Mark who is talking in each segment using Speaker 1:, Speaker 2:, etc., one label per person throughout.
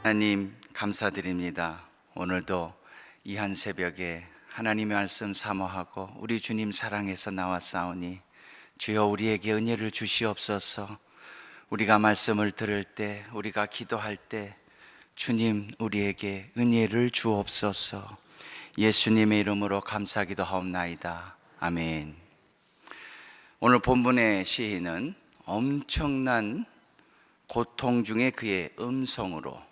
Speaker 1: 하나님 감사드립니다. 오늘도 이 한 새벽에 하나님의 말씀 사모하고 우리 주님 사랑해서 나왔사오니 주여 우리에게 은혜를 주시옵소서. 우리가 말씀을 들을 때, 우리가 기도할 때 주님 우리에게 은혜를 주옵소서. 예수님의 이름으로 감사기도 하옵나이다. 아멘. 오늘 본문의 시인은 엄청난 고통 중에 그의 음성으로,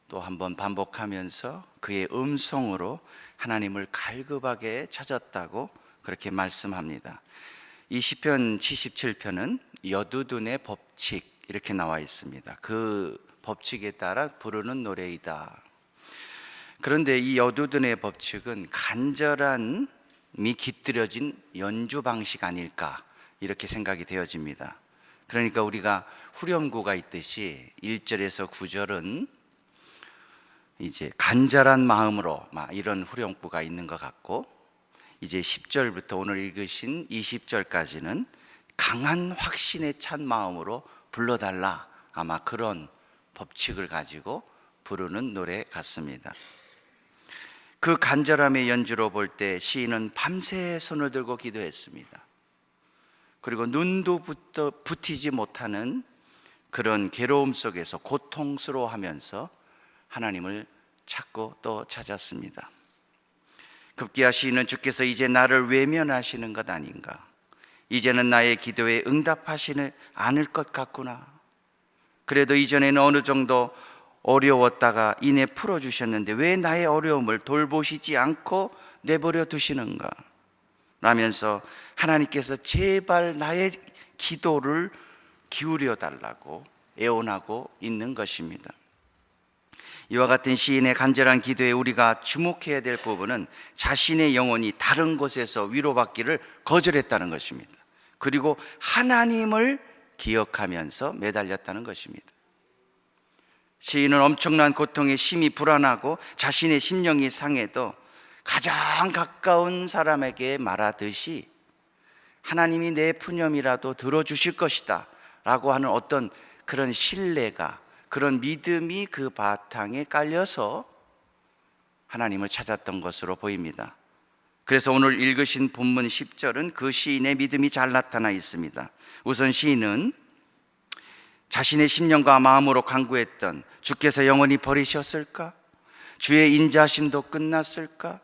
Speaker 1: 또 한번 반복하면서 그의 음성으로 하나님을 갈급하게 찾았다고 그렇게 말씀합니다. 이 시편 77편은 여두둔의 법칙 이렇게 나와 있습니다. 그 법칙에 따라 부르는 노래이다. 그런데 이 여두둔의 법칙은 간절함이 깃들여진 연주 방식 아닐까 이렇게 생각이 되어집니다. 그러니까 우리가 후렴구가 있듯이 1절에서 9절은 이제 간절한 마음으로 이런 후렴구가 있는 것 같고, 이제 10절부터 오늘 읽으신 20절까지는 강한 확신에 찬 마음으로 불러달라, 아마 그런 법칙을 가지고 부르는 노래 같습니다. 그 간절함의 연주로 볼 때 시인은 밤새 손을 들고 기도했습니다. 그리고 눈도 붙이지 못하는 그런 괴로움 속에서 고통스러워하면서 하나님을 찾고 또 찾았습니다. 급기야 시인은 주께서 이제 나를 외면하시는 것 아닌가, 이제는 나의 기도에 응답하시지 않을 것 같구나, 그래도 이전에는 어느 정도 어려웠다가 이내 풀어주셨는데 왜 나의 어려움을 돌보시지 않고 내버려 두시는가 라면서 하나님께서 제발 나의 기도를 기울여 달라고 애원하고 있는 것입니다. 이와 같은 시인의 간절한 기도에 우리가 주목해야 될 부분은 자신의 영혼이 다른 곳에서 위로받기를 거절했다는 것입니다. 그리고 하나님을 기억하면서 매달렸다는 것입니다. 시인은 엄청난 고통에 심히 불안하고 자신의 심령이 상해도 가장 가까운 사람에게 말하듯이 하나님이 내 푸념이라도 들어주실 것이다 라고 하는 어떤 그런 신뢰가, 그런 믿음이 그 바탕에 깔려서 하나님을 찾았던 것으로 보입니다. 그래서 오늘 읽으신 본문 10절은 그 시인의 믿음이 잘 나타나 있습니다. 우선 시인은 자신의 심령과 마음으로 간구했던 주께서 영원히 버리셨을까? 주의 인자하심도 끝났을까?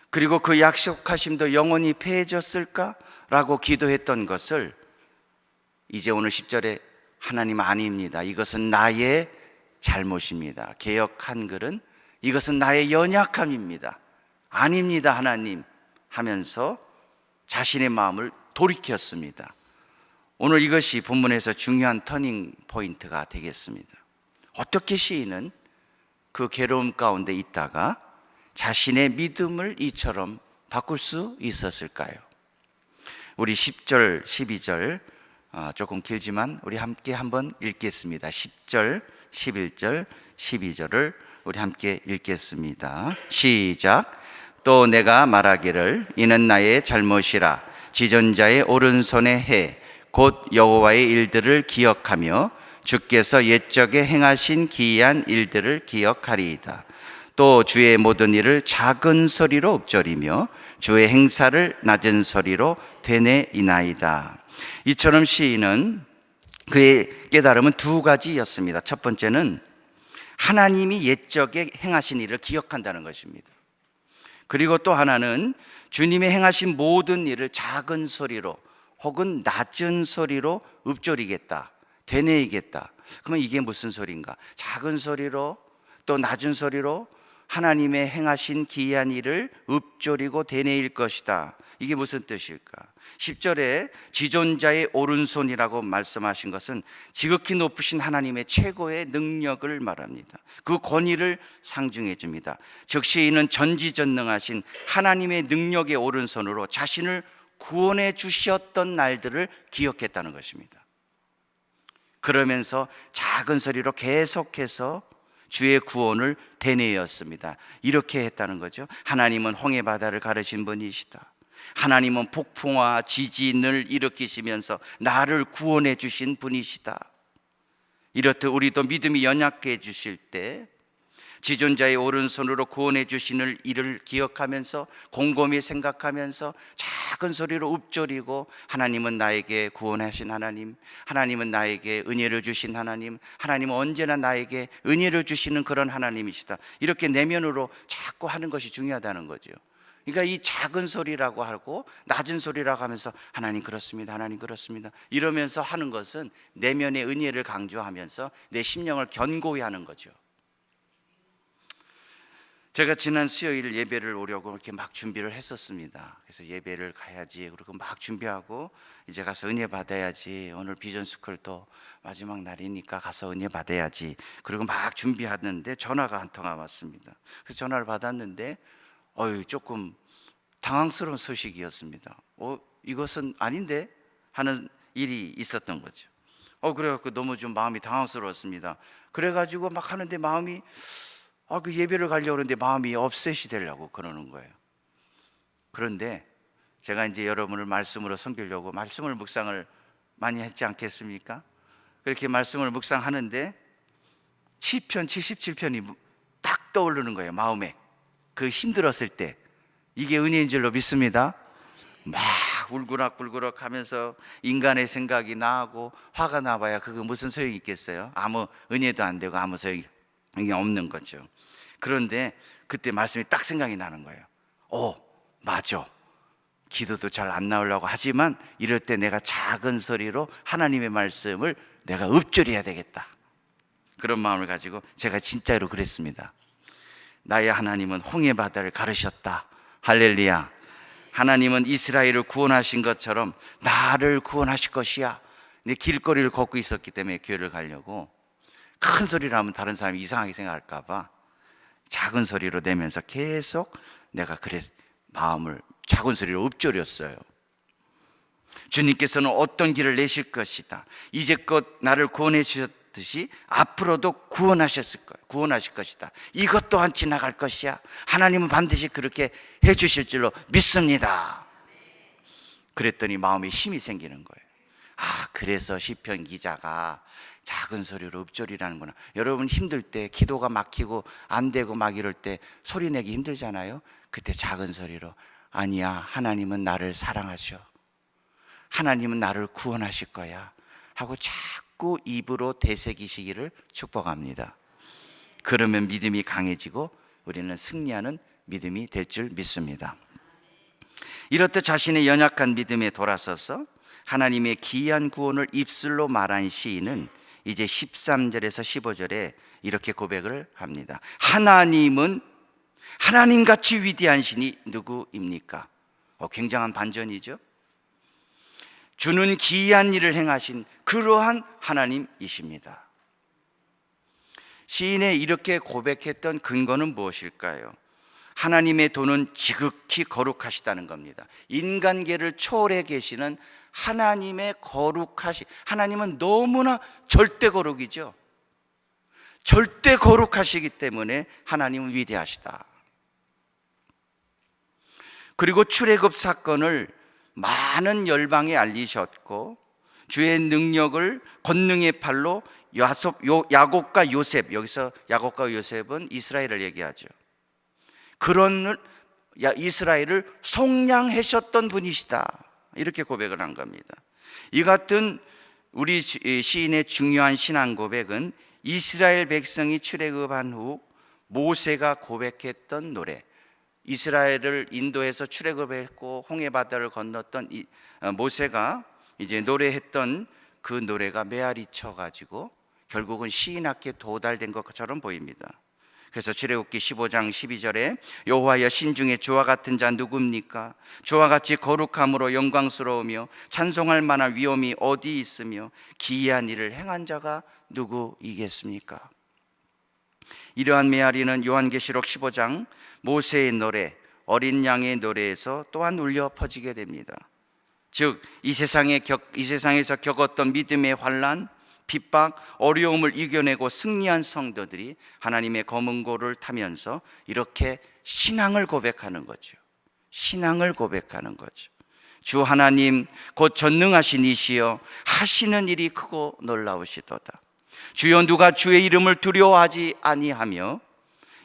Speaker 1: 그리고 그 약속하심도 영원히 패해졌을까? 라고 기도했던 것을 이제 오늘 10절에 하나님 아닙니다, 이것은 나의 잘못입니다, 개역 한글은 이것은 나의 연약함입니다, 아닙니다 하나님 하면서 자신의 마음을 돌이켰습니다. 오늘 이것이 본문에서 중요한 터닝 포인트가 되겠습니다. 어떻게 시인은 그 괴로움 가운데 있다가 자신의 믿음을 이처럼 바꿀 수 있었을까요? 우리 10절, 12절 조금 길지만 우리 함께 한번 읽겠습니다. 10절, 11절, 12절을 우리 함께 읽겠습니다. 시작. 또 내가 말하기를 이는 나의 잘못이라 지존자의 오른손의 해 곧 여호와의 일들을 기억하며 주께서 옛적에 행하신 기이한 일들을 기억하리이다. 또 주의 모든 일을 작은 소리로 읊조리며 주의 행사를 낮은 소리로 되뇌이나이다. 이처럼 시인은 그의 깨달음은 두 가지였습니다. 첫 번째는 하나님이 옛적에 행하신 일을 기억한다는 것입니다. 그리고 또 하나는 주님의 행하신 모든 일을 작은 소리로 혹은 낮은 소리로 읊조리겠다, 되뇌이겠다. 그러면 이게 무슨 소리인가? 작은 소리로 또 낮은 소리로 하나님의 행하신 기이한 일을 읊조리고 되뇌일 것이다. 이게 무슨 뜻일까? 10절에 지존자의 오른손이라고 말씀하신 것은 지극히 높으신 하나님의 최고의 능력을 말합니다. 그 권위를 상징해 줍니다. 즉 시인은 전지전능하신 하나님의 능력의 오른손으로 자신을 구원해 주셨던 날들을 기억했다는 것입니다. 그러면서 작은 소리로 계속해서 주의 구원을 되뇌었습니다. 이렇게 했다는 거죠. 하나님은 홍해 바다를 가르신 분이시다. 하나님은 폭풍과 지진을 일으키시면서 나를 구원해 주신 분이시다. 이렇듯 우리도 믿음이 연약해 주실 때 지존자의 오른손으로 구원해 주시는 이를 기억하면서 곰곰이 생각하면서 작은 소리로 읊조리고, 하나님은 나에게 구원하신 하나님, 하나님은 나에게 은혜를 주신 하나님, 하나님은 언제나 나에게 은혜를 주시는 그런 하나님이시다, 이렇게 내면으로 자꾸 하는 것이 중요하다는 거죠. 그러니까 이 작은 소리라고 하고 낮은 소리라고 하면서 하나님 그렇습니다, 하나님 그렇습니다 이러면서 하는 것은 내면의 은혜를 강조하면서 내 심령을 견고히 하는 거죠. 제가 지난 수요일 예배를 오려고 이렇게 막 준비를 했었습니다. 그래서 예배를 가야지, 그리고 막 준비하고 이제 가서 은혜 받아야지, 오늘 비전 스쿨도 마지막 날이니까 가서 은혜 받아야지, 그리고 막 준비하는데 전화가 한 통화 왔습니다. 그래서 전화를 받았는데 조금 당황스러운 소식이었습니다. 이것은 아닌데 하는 일이 있었던 거죠. 그래갖고 너무 좀 마음이 당황스러웠습니다. 그래가지고 막 하는데 마음이 그 예배를 가려고 하는데 마음이 업셋이 되려고 그러는 거예요. 그런데 제가 이제 여러분을 말씀으로 섬기려고 말씀을 묵상을 많이 했지 않겠습니까? 그렇게 말씀을 묵상하는데 시편 77편이 딱 떠오르는 거예요, 마음에. 그 힘들었을 때 이게 은혜인 줄로 믿습니다. 막 울그락불그락 하면서 인간의 생각이 나고 화가 나봐야 그거 무슨 소용이 있겠어요? 아무 은혜도 안 되고 아무 소용이 없는 거죠. 그런데 그때 말씀이 딱 생각이 나는 거예요. 맞아, 기도도 잘 안 나오려고 하지만 이럴 때 내가 작은 소리로 하나님의 말씀을 내가 읊조려야 되겠다, 그런 마음을 가지고 제가 진짜로 그랬습니다. 나의 하나님은 홍해 바다를 가르셨다. 할렐루야. 하나님은 이스라엘을 구원하신 것처럼 나를 구원하실 것이야. 내 길거리를 걷고 있었기 때문에 교회를 가려고 큰 소리를 하면 다른 사람이 이상하게 생각할까 봐 작은 소리로 내면서 계속 내가 마음을 작은 소리로 읊조렸어요. 주님께서는 어떤 길을 내실 것이다, 이제껏 나를 구원해 주셨듯이 앞으로도 구원하실 것이다, 이것 또한 지나갈 것이야, 하나님은 반드시 그렇게 해 주실 줄로 믿습니다. 그랬더니 마음에 힘이 생기는 거예요. 그래서 시편 기자가 작은 소리로 읊조리라는구나. 여러분 힘들 때, 기도가 막히고 안 되고 막 이럴 때 소리 내기 힘들잖아요. 그때 작은 소리로 아니야, 하나님은 나를 사랑하셔, 하나님은 나를 구원하실 거야 하고 자꾸 입으로 되새기시기를 축복합니다. 그러면 믿음이 강해지고 우리는 승리하는 믿음이 될 줄 믿습니다. 이렇듯 자신의 연약한 믿음에 돌아서서 하나님의 기이한 구원을 입술로 말한 시인은 이제 13절에서 15절에 이렇게 고백을 합니다. 하나님은 하나님같이 위대한 신이 누구입니까? 굉장한 반전이죠. 주는 기이한 일을 행하신 그러한 하나님이십니다. 시인이 이렇게 고백했던 근거는 무엇일까요? 하나님의 도는 지극히 거룩하시다는 겁니다. 인간계를 초월해 계시는 하나님의 하나님은 너무나 절대 거룩이죠. 절대 거룩하시기 때문에 하나님은 위대하시다. 그리고 출애굽 사건을 많은 열방에 알리셨고 주의 능력을 권능의 팔로 야곱과 요셉, 여기서 야곱과 요셉은 이스라엘을 얘기하죠. 그런 이스라엘을 속량하셨던 분이시다, 이렇게 고백을 한 겁니다. 이 같은 우리 시인의 중요한 신앙 고백은 이스라엘 백성이 출애굽한 후 모세가 고백했던 노래, 이스라엘을 인도해서 출애굽했고 홍해 바다를 건넜던 모세가 이제 노래했던 그 노래가 메아리 쳐가지고 결국은 시인학에 도달된 것처럼 보입니다. 그래서 출애굽기 15장 12절에 여호와여 신중에 주와 같은 자 누굽니까? 주와 같이 거룩함으로 영광스러우며 찬송할 만한 위엄이 어디 있으며 기이한 일을 행한 자가 누구이겠습니까? 이러한 메아리는 요한계시록 15장 모세의 노래, 어린 양의 노래에서 또한 울려 퍼지게 됩니다. 즉 이 세상에서 겪었던 믿음의 환난, 핍박, 어려움을 이겨내고 승리한 성도들이 하나님의 검은고를 타면서 이렇게 신앙을 고백하는 거죠. 신앙을 고백하는 거죠. 주 하나님 곧 전능하신 이시여 하시는 일이 크고 놀라우시도다. 주여 누가 주의 이름을 두려워하지 아니하며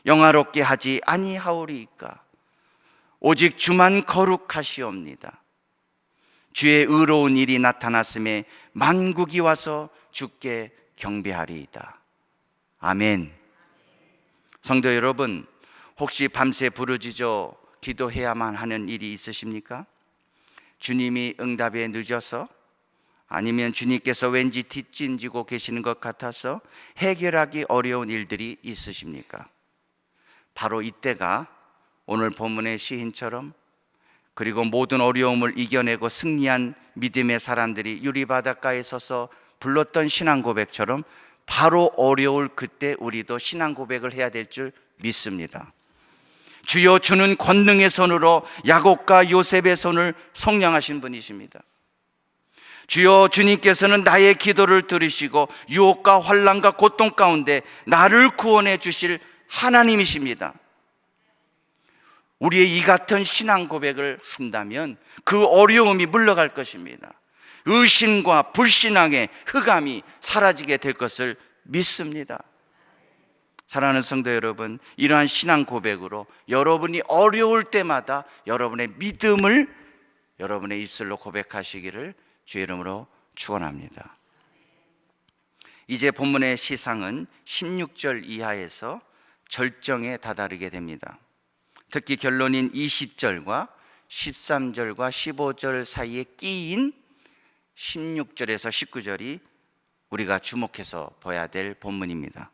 Speaker 1: 영화롭게 하지 아니하오리이까? 오직 주만 거룩하시옵니다. 주의 의로운 일이 나타났음에 만국이 와서 주께 경배하리이다. 아멘. 성도 여러분, 혹시 밤새 부르짖어 기도해야만 하는 일이 있으십니까? 주님이 응답에 늦어서, 아니면 주님께서 왠지 뒷짐지고 계시는 것 같아서 해결하기 어려운 일들이 있으십니까? 바로 이때가 오늘 본문의 시인처럼, 그리고 모든 어려움을 이겨내고 승리한 믿음의 사람들이 유리바닷가에 서서 불렀던 신앙 고백처럼 바로 어려울 그때 우리도 신앙 고백을 해야 될 줄 믿습니다. 주여, 주는 권능의 손으로 야곱과 요셉의 손을 성량하신 분이십니다. 주여, 주님께서는 나의 기도를 들으시고 유혹과 환난과 고통 가운데 나를 구원해 주실 하나님이십니다. 우리의 이 같은 신앙 고백을 한다면 그 어려움이 물러갈 것입니다. 의심과 불신앙의 흑암이 사라지게 될 것을 믿습니다. 사랑하는 성도 여러분, 이러한 신앙 고백으로 여러분이 어려울 때마다 여러분의 믿음을 여러분의 입술로 고백하시기를 주의 이름으로 축원합니다. 이제 본문의 시상은 16절 이하에서 절정에 다다르게 됩니다. 특히 결론인 20절과 13절과 15절 사이에 끼인 16절에서 19절이 우리가 주목해서 봐야 될 본문입니다.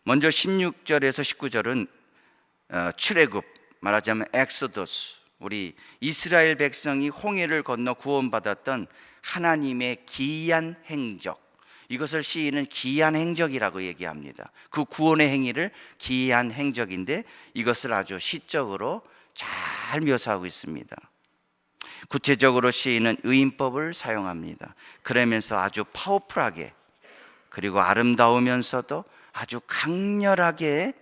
Speaker 1: 먼저 16절에서 19절은 출애굽, 말하자면 엑소더스, 우리 이스라엘 백성이 홍해를 건너 구원받았던 하나님의 기이한 행적, 이것을 시인은 기이한 행적이라고 얘기합니다. 그 구원의 행위를 기이한 행적인데 이것을 아주 시적으로 잘 묘사하고 있습니다. 구체적으로 시인은 의인법을 사용합니다. 그러면서 아주 파워풀하게, 그리고 아름다우면서도 아주 강렬하게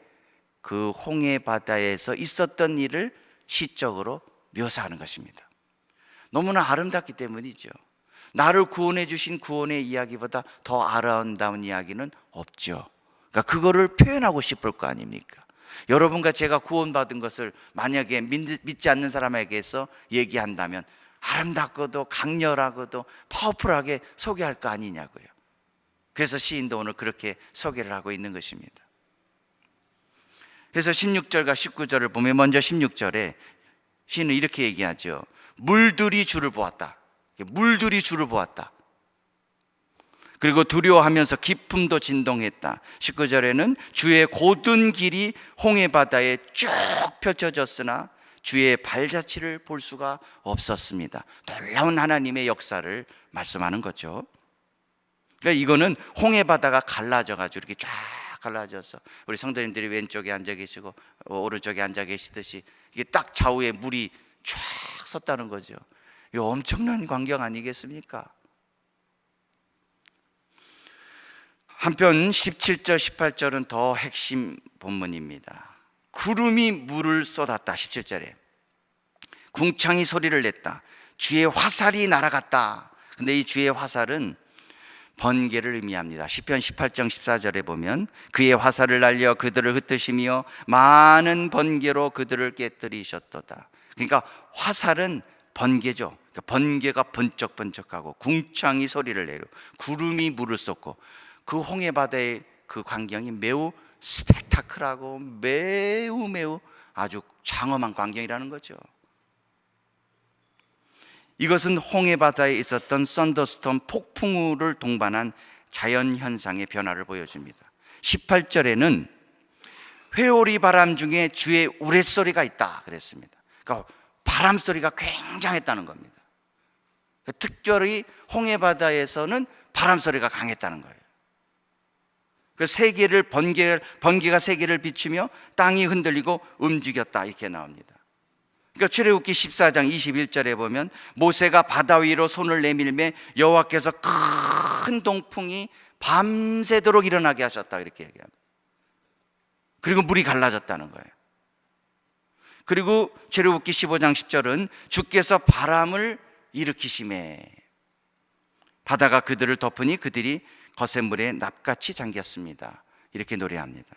Speaker 1: 그 홍해 바다에서 있었던 일을 시적으로 묘사하는 것입니다. 너무나 아름답기 때문이죠. 나를 구원해 주신 구원의 이야기보다 더 아름다운 이야기는 없죠. 그러니까 그거를 표현하고 싶을 거 아닙니까? 여러분과 제가 구원받은 것을 만약에 믿지 않는 사람에게서 얘기한다면 아름답고도 강렬하고도 파워풀하게 소개할 거 아니냐고요. 그래서 시인도 오늘 그렇게 소개를 하고 있는 것입니다. 그래서 16절과 19절을 보면, 먼저 16절에 시인은 이렇게 얘기하죠. 물들이 주를 보았다. 물들이 주를 보았다. 그리고 두려워하면서 기품도 진동했다. 19절에는 주의 고든 길이 홍해 바다에 쭉 펼쳐졌으나 주의 발자취를 볼 수가 없었습니다. 놀라운 하나님의 역사를 말씀하는 거죠. 그러니까 이거는 홍해 바다가 갈라져 가지고 이렇게 쫙 갈라져서 우리 성도님들이 왼쪽에 앉아 계시고 오른쪽에 앉아 계시듯이 이게 딱 좌우에 물이 쫙 섰다는 거죠. 이 엄청난 광경 아니겠습니까? 한편 17절 18절은 더 핵심 본문입니다. 구름이 물을 쏟았다. 17절에 궁창이 소리를 냈다. 주의 화살이 날아갔다. 근데 이 주의 화살은 번개를 의미합니다. 시편 18장 14절에 보면 그의 화살을 날려 그들을 흩으시며 많은 번개로 그들을 깨뜨리셨도다. 그러니까 화살은 번개죠. 그러니까 번개가 번쩍번쩍하고 궁창이 소리를 내고 구름이 물을 쏟고, 그 홍해 바다의 그 광경이 매우 스펙타클하고 매우 아주 장엄한 광경이라는 거죠. 이것은 홍해 바다에 있었던 썬더스톰, 폭풍우를 동반한 자연현상의 변화를 보여줍니다. 18절에는 회오리 바람 중에 주의 우레소리가 있다 그랬습니다. 그러니까 바람 소리가 굉장했다는 겁니다. 특별히 홍해 바다에서는 바람 소리가 강했다는 거예요. 그 세계를 번개가 세계를 비추며 땅이 흔들리고 움직였다, 이렇게 나옵니다. 그러니까 출애굽기 14장 21절에 보면 모세가 바다 위로 손을 내밀매 여호와께서 큰 동풍이 밤새도록 일어나게 하셨다, 이렇게 얘기합니다. 그리고 물이 갈라졌다는 거예요. 그리고 출애굽기 15장 10절은 주께서 바람을 일으키심에 바다가 그들을 덮으니 그들이 거센 물에 납같이 잠겼습니다. 이렇게 노래합니다.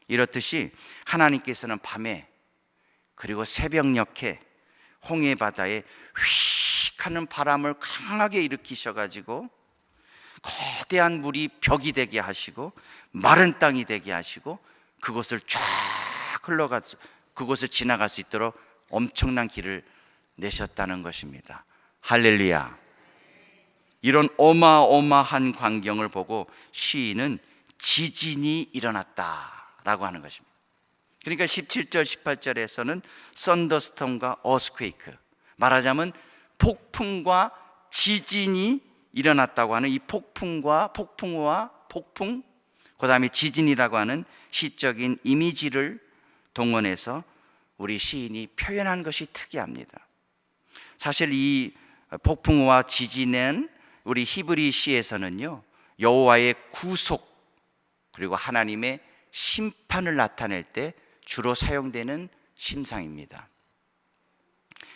Speaker 1: 이렇듯이 하나님께서는 밤에 그리고 새벽녘에 홍해 바다에 휙 하는 바람을 강하게 일으키셔가지고 거대한 물이 벽이 되게 하시고 마른 땅이 되게 하시고 그곳을 쫙 흘러가 그곳을 지나갈 수 있도록 엄청난 길을 내셨다는 것입니다. 할렐루야. 이런 어마어마한 광경을 보고 시인은 지진이 일어났다라고 하는 것입니다. 그러니까 17절 18절에서는 썬더스톰과 어스퀘이크, 말하자면 폭풍과 지진이 일어났다고 하는 이 폭풍과 폭풍우와 폭풍, 그 다음에 지진이라고 하는 시적인 이미지를 동원해서 우리 시인이 표현한 것이 특이합니다. 사실 이 폭풍우와 지진은 우리 히브리 시에서는요, 여호와의 구속 그리고 하나님의 심판을 나타낼 때 주로 사용되는 심상입니다.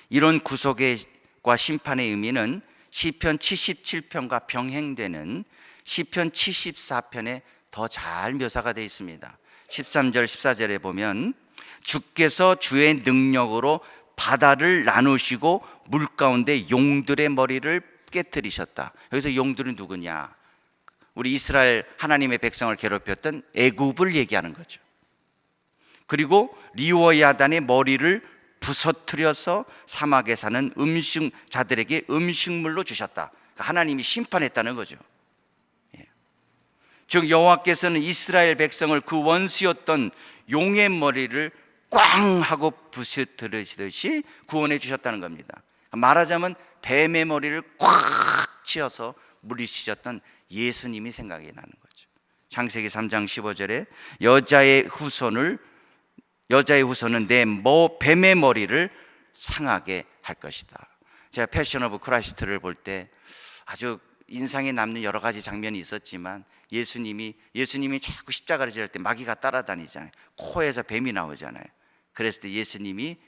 Speaker 1: 이런 구속과 심판의 의미는 시편 77편과 병행되는 시편 74편에 더 잘 묘사가 되어 있습니다. 13절 14절에 보면 주께서 주의 능력으로 바다를 나누시고 물 가운데 용들의 머리를 깨뜨리셨다. 여기서 용들은 누구냐? 우리 이스라엘 하나님의 백성을 괴롭혔던 애굽을 얘기하는 거죠. 그리고 리워야단의 머리를 부서뜨려서 사막에 사는 자들에게 음식물로 주셨다. 그러니까 하나님이 심판했다는 거죠. 즉 여호와께서는 이스라엘 백성을 그 원수였던 용의 머리를 꽝 하고 부서뜨리듯이 구원해 주셨다는 겁니다. 말하자면 뱀의 머리를 꽉 쥐어서 물리치셨던 예수님이 생각이 나는 거죠. 창세기 3장 15절에 여자의 후손은 내 뱀의 머리를 상하게 할 것이다. 제가 패션 오브 크라이스트를 볼 때 아주 인상에 남는 여러 가지 장면이 있었지만 예수님이 자꾸 십자가를 지을 때 마귀가 따라다니잖아요. 코에서 뱀이 나오잖아요. 그랬을 때 예수님이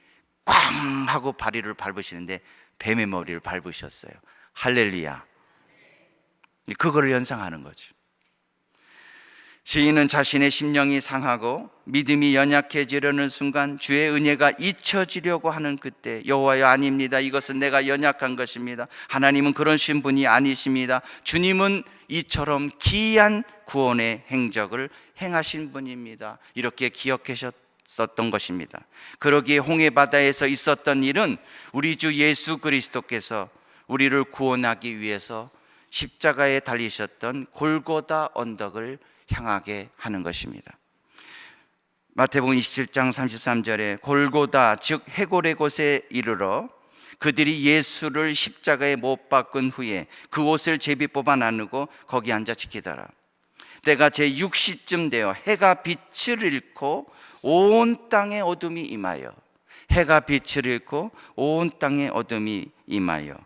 Speaker 1: 꽝 하고 바리를 밟으시는데 뱀의 머리를 밟으셨어요. 할렐루야. 그거를 연상하는 거죠. 시인은 자신의 심령이 상하고 믿음이 연약해지려는 순간 주의 은혜가 잊혀지려고 하는 그때 여호와여 아닙니다. 이것은 내가 연약한 것입니다. 하나님은 그러신 분이 아니십니다. 주님은 이처럼 기이한 구원의 행적을 행하신 분입니다. 이렇게 기억하셨던 것입니다. 그러기에 홍해 바다에서 있었던 일은 우리 주 예수 그리스도께서 우리를 구원하기 위해서 십자가에 달리셨던 골고다 언덕을 향하게 하는 것입니다. 마태복음 27장 33절에 골고다 즉 해골의 곳에 이르러 그들이 예수를 십자가에 못 박은 후에 그 옷을 제비 뽑아 나누고 거기 앉아 지키더라. 때가 제6시쯤 되어 해가 빛을 잃고 온 땅에 어둠이 임하여 해가 빛을 잃고 온 땅에 어둠이 임하여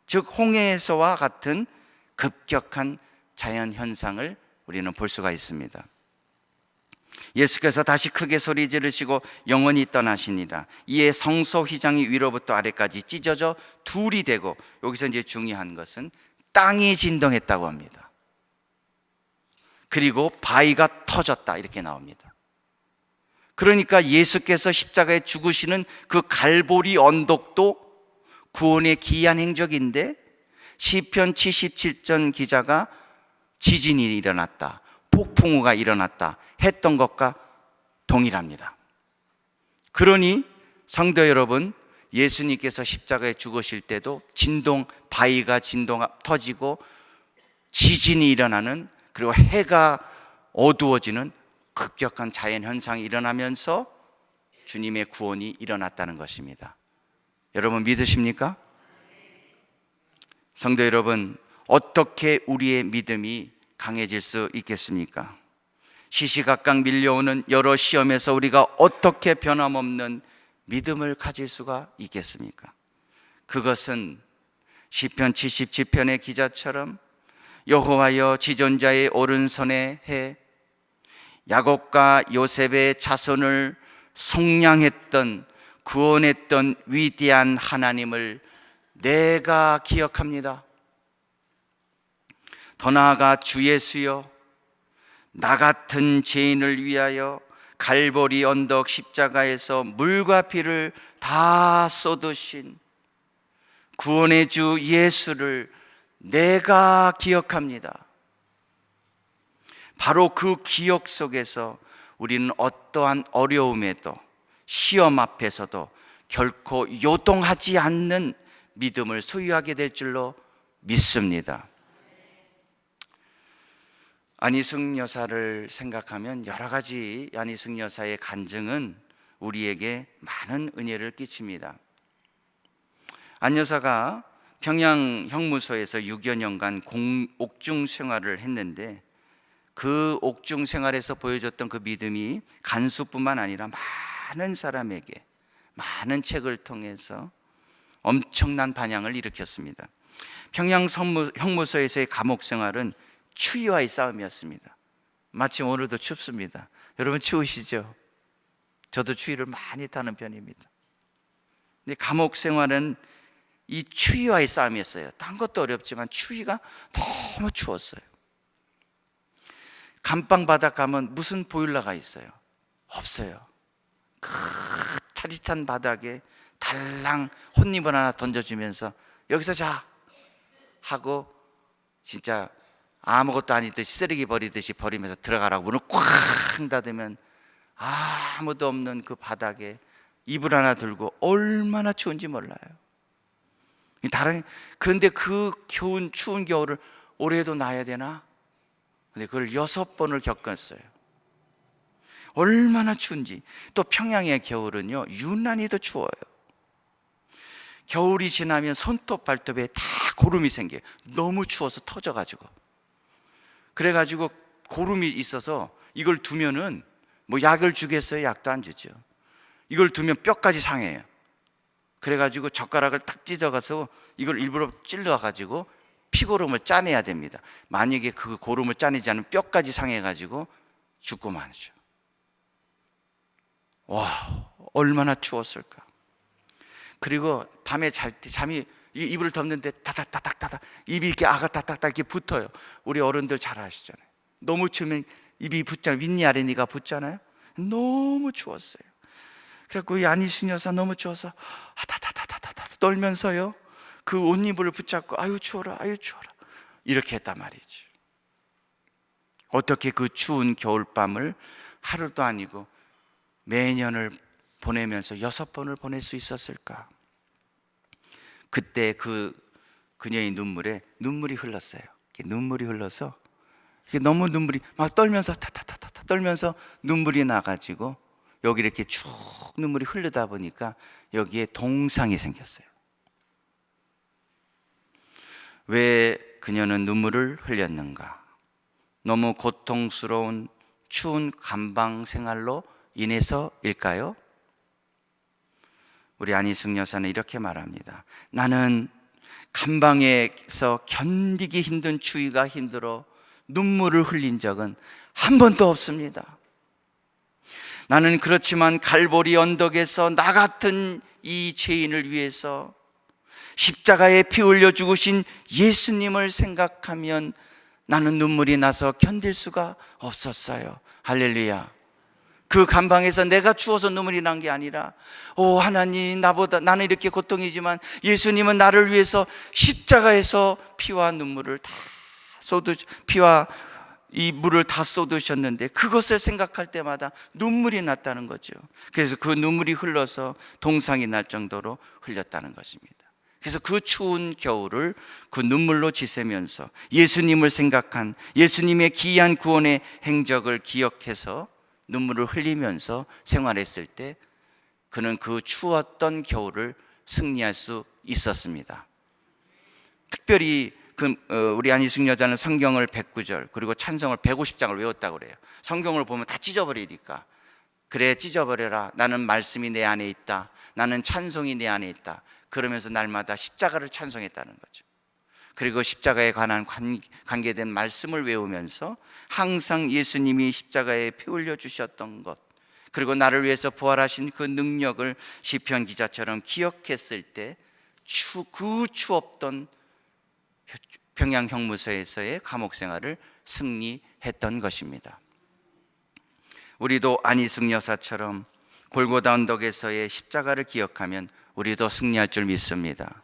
Speaker 1: 즉 홍해에서와 같은 급격한 자연 현상을 우리는 볼 수가 있습니다. 예수께서 다시 크게 소리 지르시고 영원히 떠나시니라. 이에 성소 휘장이 위로부터 아래까지 찢어져 둘이 되고, 여기서 이제 중요한 것은 땅이 진동했다고 합니다. 그리고 바위가 터졌다 이렇게 나옵니다. 그러니까 예수께서 십자가에 죽으시는 그 갈보리 언덕도 구원의 기이한 행적인데, 시편 77전 기자가 지진이 일어났다, 폭풍우가 일어났다 했던 것과 동일합니다. 그러니 성도 여러분, 예수님께서 십자가에 죽으실 때도 바위가 터지고 지진이 일어나는, 그리고 해가 어두워지는 급격한 자연 현상이 일어나면서 주님의 구원이 일어났다는 것입니다. 여러분 믿으십니까? 성도 여러분, 어떻게 우리의 믿음이 강해질 수 있겠습니까? 시시각각 밀려오는 여러 시험에서 우리가 어떻게 변함없는 믿음을 가질 수가 있겠습니까? 그것은 시편 77편의 기자처럼 여호와여 지존자의 오른손에 해 야곱과 요셉의 자손을 속량했던, 구원했던 위대한 하나님을 내가 기억합니다. 더 나아가 주 예수여, 나 같은 죄인을 위하여 갈보리 언덕 십자가에서 물과 피를 다 쏟으신 구원의 주 예수를 내가 기억합니다. 바로 그 기억 속에서 우리는 어떠한 어려움에도 시험 앞에서도 결코 요동하지 않는 믿음을 소유하게 될 줄로 믿습니다. 안희숙 여사를 생각하면 여러 가지 안희숙 여사의 간증은 우리에게 많은 은혜를 끼칩니다. 안 여사가 평양 형무소에서 6여 년간 옥중 생활을 했는데 그 옥중 생활에서 보여줬던 그 믿음이 간수뿐만 아니라 많은 사람에게 많은 책을 통해서 엄청난 반향을 일으켰습니다. 평양 형무소에서의 감옥 생활은 추위와의 싸움이었습니다. 마침 오늘도 춥습니다. 여러분 추우시죠? 저도 추위를 많이 타는 편입니다. 근데 감옥 생활은 이 추위와의 싸움이었어요. 딴 것도 어렵지만 추위가 너무 추웠어요. 감방 바닥 가면 무슨 보일러가 있어요? 없어요. 그 차디찬 바닥에 달랑 혼잎을 하나 던져주면서 여기서 자 하고 진짜 아무것도 아니듯이 쓰레기 버리듯이 버리면서 들어가라고 문을 꽉 닫으면 아무도 없는 그 바닥에 이불 하나 들고 얼마나 추운지 몰라요. 그런데 그 추운 겨울을 올해도 나야 되나? 근데 그걸 6번을 겪었어요. 얼마나 추운지. 또 평양의 겨울은요 유난히 더 추워요. 겨울이 지나면 손톱 발톱에 다 고름이 생겨요. 너무 추워서 터져가지고. 그래가지고 고름이 있어서 이걸 두면은 뭐 약을 주겠어요? 약도 안 주죠. 이걸 두면 뼈까지 상해요. 그래가지고 젓가락을 딱 찢어가서 이걸 일부러 찔러가지고 피고름을 짜내야 됩니다. 만약에 그 고름을 짜내지 않으면 뼈까지 상해가지고 죽고 마죠. 와, 얼마나 추웠을까. 그리고 밤에 잘 때 잠이 이불을 덮는데 다닥다닥다닥 입이 이렇게 아가다닥다닥 이렇게 붙어요. 우리 어른들 잘 아시잖아요. 너무 추우면 입이 붙잖아요. 윗니 아랫니가 붙잖아요. 너무 추웠어요. 그래갖고 이 안희숙 여사 너무 추워서 다다다다다다 떨면서요 그 옷이불을 붙잡고 아유 추워라 아유 추워라 이렇게 했단 말이죠. 어떻게 그 추운 겨울밤을 하루도 아니고 매년을 보내면서 6번을 보낼 수 있었을까? 그때 그녀의 눈물에 눈물이 흘렀어요. 눈물이 흘러서 너무 눈물이 막 떨면서 타타타타 떨면서 눈물이 나가지고 여기 이렇게 쭉 눈물이 흐르다 보니까 여기에 동상이 생겼어요. 왜 그녀는 눈물을 흘렸는가? 너무 고통스러운 추운 감방 생활로 인해서일까요? 우리 안희숙 여사는 이렇게 말합니다. 나는 감방에서 견디기 힘든 추위가 힘들어 눈물을 흘린 적은 한 번도 없습니다. 나는 그렇지만 갈보리 언덕에서 나 같은 이 죄인을 위해서 십자가에 피 흘려 죽으신 예수님을 생각하면 나는 눈물이 나서 견딜 수가 없었어요. 할렐루야. 그 감방에서 내가 추워서 눈물이 난 게 아니라 하나님 나는 이렇게 고통이지만 예수님은 나를 위해서 십자가에서 피와 눈물을 다 피와 이 물을 다 쏟으셨는데 그것을 생각할 때마다 눈물이 났다는 거죠. 그래서 그 눈물이 흘러서 동상이 날 정도로 흘렸다는 것입니다. 그래서 그 추운 겨울을 그 눈물로 지새면서 예수님을 생각한 예수님의 기이한 구원의 행적을 기억해서 눈물을 흘리면서 생활했을 때 그는 그 추웠던 겨울을 승리할 수 있었습니다. 특별히 우리 안희숙 여자는 성경을 109절 그리고 찬송을 150장을 외웠다고 그래요. 성경을 보면 다 찢어버리니까 그래 찢어버려라. 나는 말씀이 내 안에 있다. 나는 찬송이 내 안에 있다. 그러면서 날마다 십자가를 찬송했다는 거죠. 그리고 십자가에 관한 관계된 말씀을 외우면서 항상 예수님이 십자가에 피 흘려 주셨던 것 그리고 나를 위해서 부활하신 그 능력을 시편 기자처럼 기억했을 때 그 추웠던 평양 형무소에서의 감옥 생활을 승리했던 것입니다. 우리도 안희숙 여사처럼 골고다 언덕에서의 십자가를 기억하면 우리도 승리할 줄 믿습니다.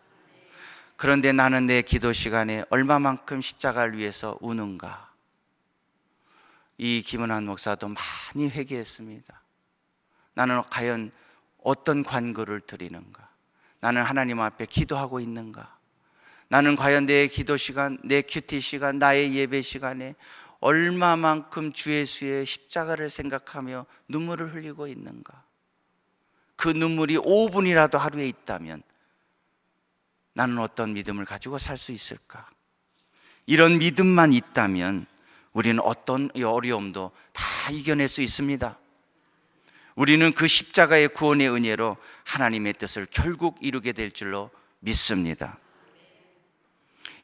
Speaker 1: 그런데 나는 내 기도 시간에 얼마만큼 십자가를 위해서 우는가? 이 김은환 목사도 많이 회개했습니다. 나는 과연 어떤 관구를 드리는가? 나는 하나님 앞에 기도하고 있는가? 나는 과연 내 기도 시간, 내 큐티 시간, 나의 예배 시간에 얼마만큼 주 예수의 십자가를 생각하며 눈물을 흘리고 있는가? 그 눈물이 5분이라도 하루에 있다면 나는 어떤 믿음을 가지고 살 수 있을까? 이런 믿음만 있다면 우리는 어떤 어려움도 다 이겨낼 수 있습니다. 우리는 그 십자가의 구원의 은혜로 하나님의 뜻을 결국 이루게 될 줄로 믿습니다.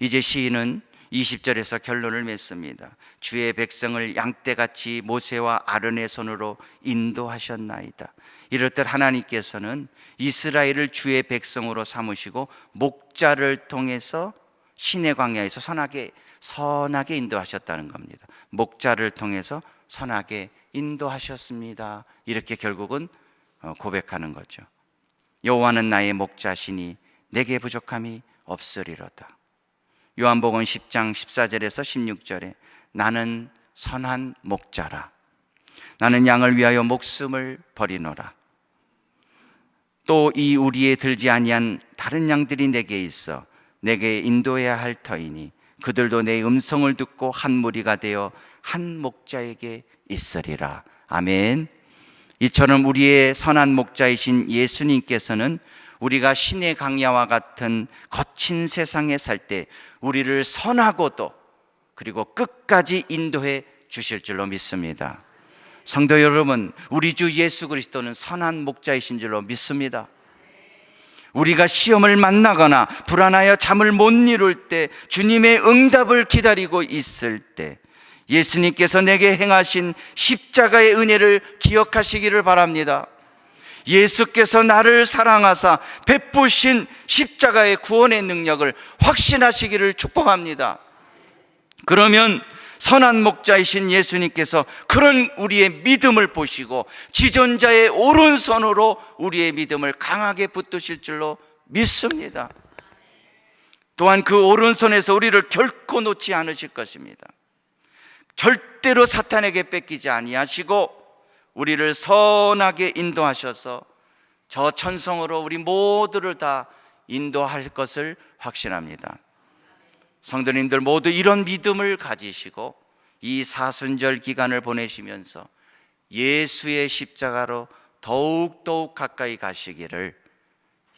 Speaker 1: 이제 시인은 20절에서 결론을 맺습니다. 주의 백성을 양떼같이 모세와 아론의 손으로 인도하셨나이다. 이럴 때 하나님께서는 이스라엘을 주의 백성으로 삼으시고 목자를 통해서 시내 광야에서 선하게 인도하셨다는 겁니다. 목자를 통해서 선하게 인도하셨습니다. 이렇게 결국은 고백하는 거죠. 여호와는 나의 목자시니 내게 부족함이 없으리로다. 요한복음 10장 14절에서 16절에 나는 선한 목자라. 나는 양을 위하여 목숨을 버리노라. 또 이 우리에 들지 아니한 다른 양들이 내게 있어 내게 인도해야 할 터이니 그들도 내 음성을 듣고 한 무리가 되어 한 목자에게 있으리라. 아멘. 이처럼 우리의 선한 목자이신 예수님께서는 우리가 신의 강야와 같은 거친 세상에 살 때 우리를 선하고도 그리고 끝까지 인도해 주실 줄로 믿습니다. 성도 여러분, 우리 주 예수 그리스도는 선한 목자이신 줄로 믿습니다. 우리가 시험을 만나거나 불안하여 잠을 못 이룰 때, 주님의 응답을 기다리고 있을 때 예수님께서 내게 행하신 십자가의 은혜를 기억하시기를 바랍니다. 예수께서 나를 사랑하사 베푸신 십자가의 구원의 능력을 확신하시기를 축복합니다. 그러면 선한 목자이신 예수님께서 그런 우리의 믿음을 보시고 지존자의 오른손으로 우리의 믿음을 강하게 붙드실 줄로 믿습니다. 또한 그 오른손에서 우리를 결코 놓지 않으실 것입니다. 절대로 사탄에게 뺏기지 아니하시고 우리를 선하게 인도하셔서 저 천성으로 우리 모두를 다 인도할 것을 확신합니다. 성도님들 모두 이런 믿음을 가지시고 이 사순절 기간을 보내시면서 예수의 십자가로 더욱 가까이 가시기를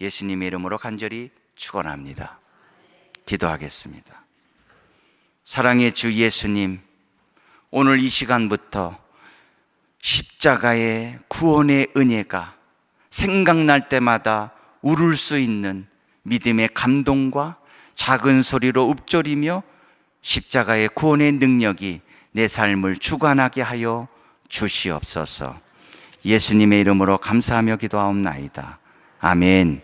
Speaker 1: 예수님의 이름으로 간절히 축원합니다. 기도하겠습니다. 사랑의 주 예수님, 오늘 이 시간부터 십자가의 구원의 은혜가 생각날 때마다 울을 수 있는 믿음의 감동과 작은 소리로 읊조리며 십자가의 구원의 능력이 내 삶을 주관하게 하여 주시옵소서. 예수님의 이름으로 감사하며 기도하옵나이다. 아멘.